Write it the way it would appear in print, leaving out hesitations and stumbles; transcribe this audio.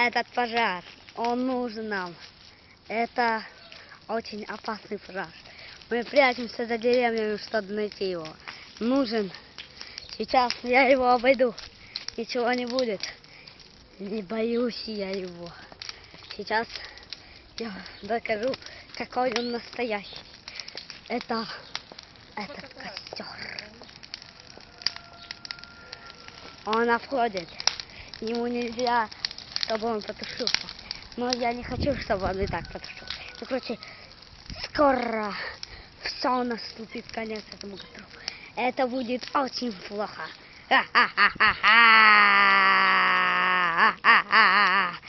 этот пожар, он нужен нам. Это очень опасный пожар. Мы прячемся за деревьями, чтобы найти его. Нужен. Сейчас я его обойду. Ничего не будет. Не боюсь я его. Сейчас я докажу, какой он настоящий. Это этот костер. Он обходит. Ему нельзя, чтобы он потушился. Но я не хочу, чтобы он и так потушился. Ну, короче, скоро все наступит конец этому костру. Это будет очень плохо. Ха-ха-ха-ха-ха! Ха-ха-ха-ха!